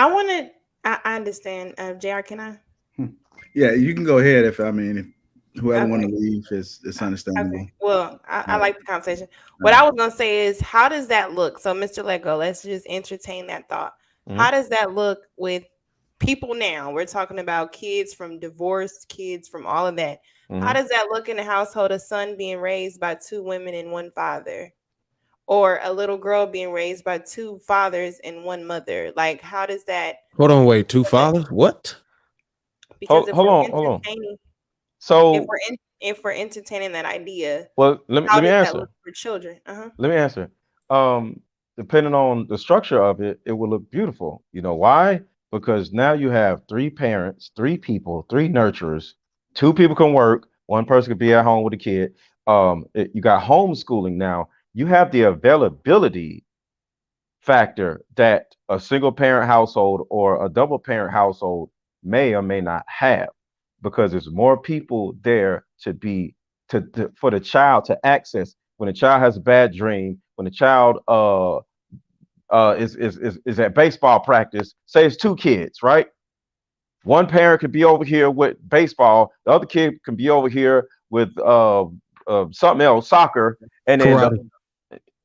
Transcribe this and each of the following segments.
I want to. I understand. Jr. Can I? Yeah, you can go ahead if whoever want to Okay. leave is it's Okay. understandable. Well, I All right. like the conversation. All What I right. was gonna say is, how does that look? So, Mr. Lego, let's just entertain that thought. Mhm. How does that look with people now? We're talking about kids from divorced kids from all of that. How Mhm. does that look in a household? A son being raised by two women and one father, or a little girl being raised by two fathers and one mother. Like, how does that? Hold on, wait. Two fathers? What? Because if Hold we're on, hold on. entertaining, if So, if we're entertaining that idea, well, how let me does that look answer. for children? Uh-huh. Let me answer. Um, Depending on the structure of it, it will look beautiful. You know why? Because now you have three parents, three people, three nurturers. Two people can work. One person could be at home with a kid. You got homeschooling now. You have the availability factor that a single parent household or a double parent household may or may not have, because there's more people there to be for the child to access when a child has a bad dream, when a child is at baseball practice. Say it's two kids, right? One parent could be over here with baseball, the other kid can be over here with something else, soccer, and then Karate.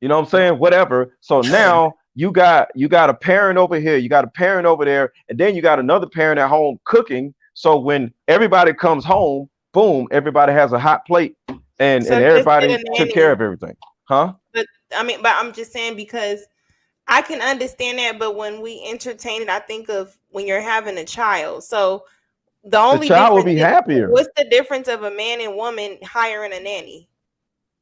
you know what I'm saying? Whatever. So now you got a parent over here, you got a parent over there, and then you got another parent at home cooking. So when everybody comes home, boom, everybody has a hot plate, So and just get everybody a took care nanny. of everything. Huh? But I mean, but I'm just saying because I can understand that, but when we entertain it, I think of when you're having a child. So the The only child will difference be is, happier. what's the difference of a man and woman hiring a nanny?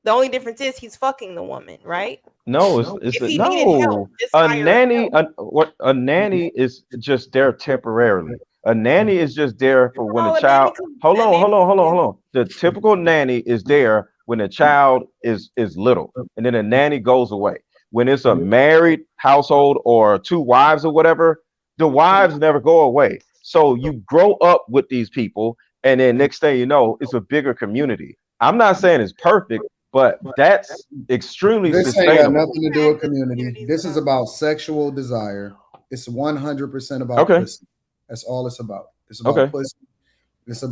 The only difference is he's fucking the woman, right? No, it's If he needed help, no. just A hire a nanny, help. a nanny is just there temporarily. A nanny is just there for when a No, child. a nanny Hold on. The typical nanny is there when a child is little, and then a nanny goes away. When it's a married household or two wives or whatever, the wives never go away. So you grow up with these people, and then next thing you know, it's a bigger community. I'm not saying it's perfect, but that's extremely This ain't got sustainable. nothing to do with community. This is about sexual desire. It's 100% about Okay. pussy. That's all it's about. It's about Okay. pussy. It's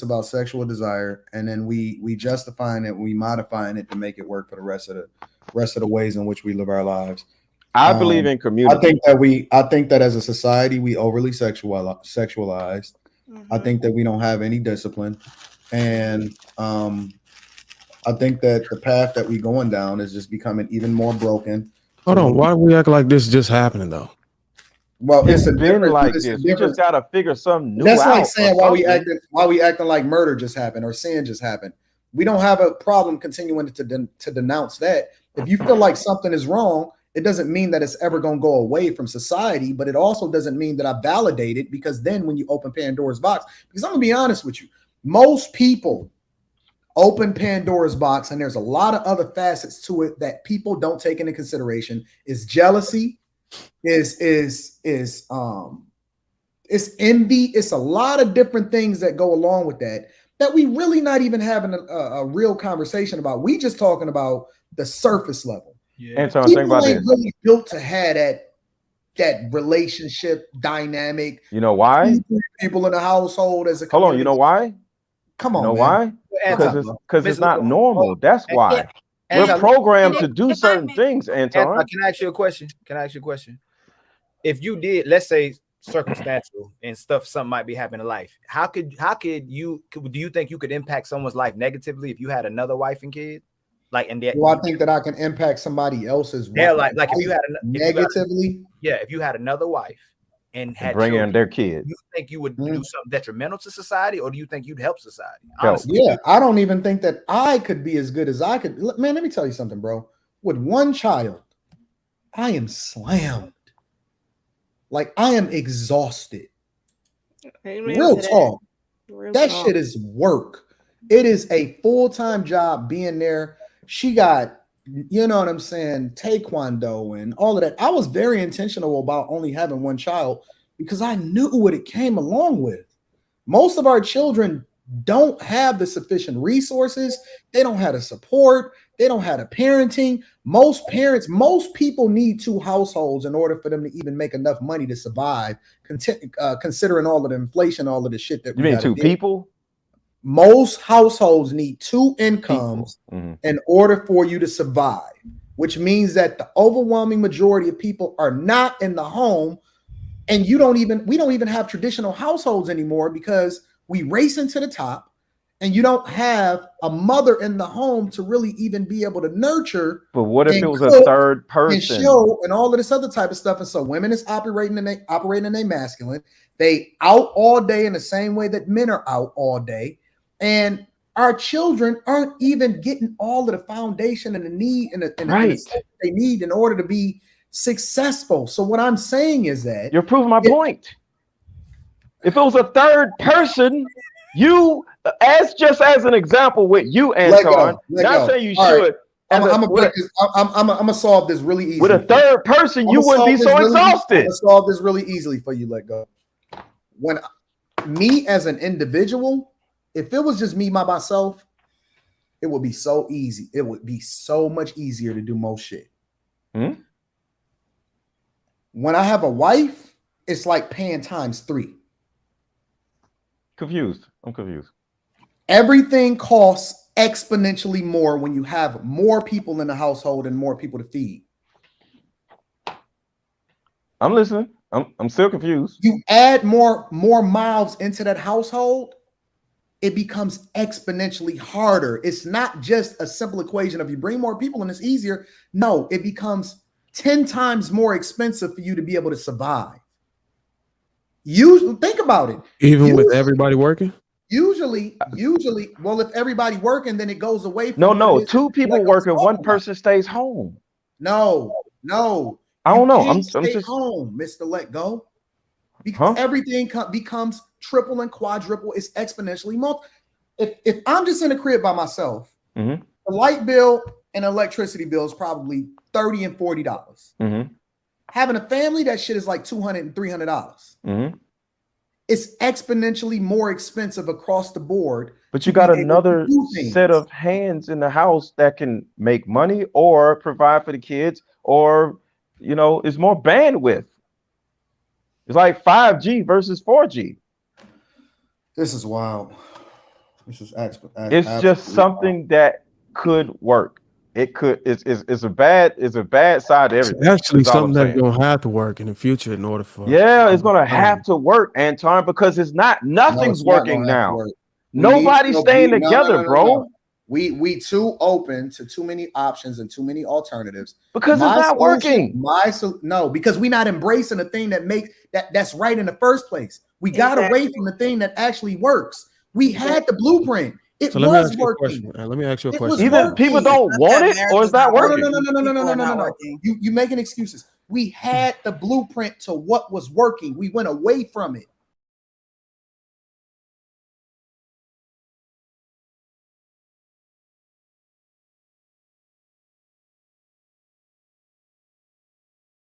about sexual desire, and then we justifying it, we modifying it to make it work for the rest of the ways in which we live our lives. I believe Um, in community. I think that as a society we overly sexualized. I Mhm. think that we don't have any discipline, and I think that the path that we're going down is just becoming even more broken. To Hold on. where Why we act like this just happening though? well, It's been like this. We just gotta figure something new That's like out or saying something. why we acting like murder just happened or sin just happened. We don't have a problem continuing to denounce that. If you feel like something is wrong, it doesn't mean that it's ever going to go away from society, but it also doesn't mean that I validate it, because then when you open Pandora's box, because I'm going to be honest with you, most people open Pandora's box and there's a lot of other facets to it that people don't take into consideration. Is jealousy, is it's envy. It's a lot of different things that go along with that we really not even having a real conversation about. We just talking about the surface level. Yeah. Anton, think People about ain't this. really built to have that relationship dynamic. You know why? People in the household as a Hold on. You know community. why? Come You on, know man. why? Come Anton, on, bro. Because it's Mr. not Lewis, normal. That's yeah, why. We're Anton, programmed to do certain things, Anton, Anton. can I ask you a question? Can I ask you a question? If you did, let's say circumstantial and stuff, something might be happening in life. Do you think you could impact someone's life negatively if you had another wife and kids? Like, and that Do I think that I can impact somebody else's yeah, life like if you had negatively? if you had another wife and And had bring in children, their kids. you think you would Mm. do something detrimental to society, or do you think you'd help society? Help. Honestly, Yeah, I don't even think that I could be as good as I could. Man, let me tell you something, bro. With one child, I am slammed. Like, I am exhausted. Amen Real to that. talk. Real That talk. shit is work. It is a full-time job being there. She got, you know what I'm saying, taekwondo and all of that. I was very intentional about only having one child because I knew what it came along with. Most of our children don't have the sufficient resources. They don't have the support. They don't have the parenting. Most people need 2 households in order for them to even make enough money to survive, considering all of the inflation, all of the shit that You mean 2 people? Most households need 2 incomes in order for you to survive, which means that the overwhelming majority of people are not in the home. And we don't even have traditional households anymore because we racing to the top. And you don't have a mother in the home to really even be able to nurture. But what if it was a third person? And show and all of this other type of stuff. And so women is operating in their masculine. They out all day in the same way that men are out all day. And our children aren't even getting all of the foundation and the need and the they need in order to be successful. So what I'm saying is that you're proving my point. If it was a third person, you as an example with you, Anton. Not saying you should. I'm gonna solve this really easy. With a third person, you wouldn't be so exhausted. I'm gonna solve this really easily for you. Let go. When me as an individual, if it was just me by myself, it would be so easy. It would be so much easier to do most shit. When I have a wife, it's like paying times 3. I'm confused. Everything costs exponentially more when you have more people in the household and more people to feed. I'm listening. I'm still confused. You add more mouths into that household, it becomes exponentially harder. It's not just a simple equation of you bring more people and it's easier. No, it becomes 10 times more expensive for you to be able to survive. You think about it. Even with everybody working? Usually, well, if everybody working, then it goes away from no. 2 people working, 1 person stays home. No. I don't know. I'm stay just home, Mr. Let Go. Because everything becomes triple and quadruple. It's exponentially multiple. If I'm just in a crib by myself, the light bill and electricity bill is probably $30 and $40. Having a family, that shit is like $200 and $300. It's exponentially more expensive across the board. But you got another set of hands in the house that can make money or provide for the kids, or it's more bandwidth. It's like 5G versus 4G. This is wild. This is it's just something that could work. It could. It's a bad side to everything. It's actually something that's gonna have to work in the future in order for. Yeah, it's gonna have to work, Anton, because nothing's working now. Nobody's staying together, bro. We too open to too many options and too many alternatives because it's not working. Because we're not embracing the thing that makes that's right in the first place. We got away from the thing that actually works. We had the blueprint. It was working. Let me ask you a question. Either people don't want it or it's not working. No. You making excuses. We had the blueprint to what was working. We went away from it.